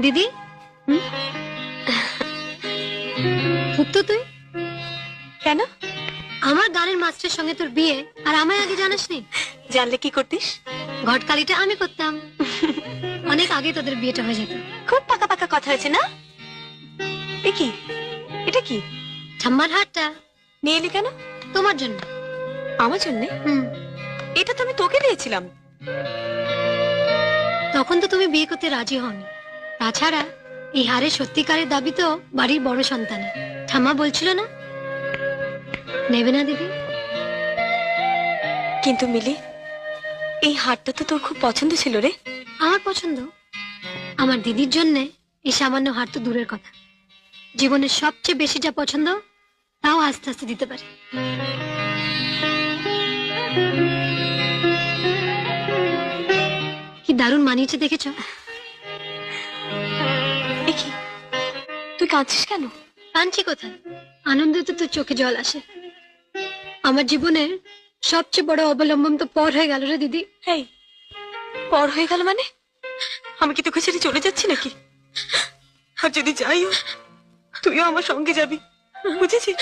দিদি, তো তুই কেন? আমার গানের মাস্টারের সঙ্গে তোর বিয়ে, আর আমায় আগে জানাসনি? জানলে কি করতিস? ঘটকালিটা আমি করতাম। অনেক আগে তোদের বিয়েটা হয়ে যেত। খুব পাকা পাকা কথা হয়েছে না? এ কি? এটা কি? ঠাম্মার হারটা নিয়ে এলি কেন? তোমার জন্য। আমার জন্য? এটা তো আমি তোকে দিয়েছিলাম। তখন তো তুমি বিয়ে করতে রাজি হওনি। তাছাড়া এই হারের সত্যিকারের দাবি তো বাড়ির বড় সন্তান। ঠাম্মা বলছিল না নেবে না দিদি? কিন্তু মিলি, এই হারটা তো তোর খুব পছন্দ ছিল রে। আমার পছন্দ। আমার দিদির জন্য এই সামান্য হার তো দূরের কথা, জীবনের সবচেয়ে বেশি যা পছন্দ তাও আস্তে আস্তে দিতে পারি। কি দারুণ মানিয়েছে দেখেছ? এ কি? তুই কাঁদছিস কেন? কাঁদছি কোথায়, আনন্দে তো তোর চোখে জল আসে। আমার জীবনের সবচেয়ে বড় অবলম্বন তো পর হয়ে গেল রে দিদি। এই, পর হয়ে গেল মানে? আমি কি তোকে ছেড়ে চলে যাচ্ছি নাকি? আর যদি যাইও, তুইও আমার সঙ্গে যাবি, বুঝেছিস?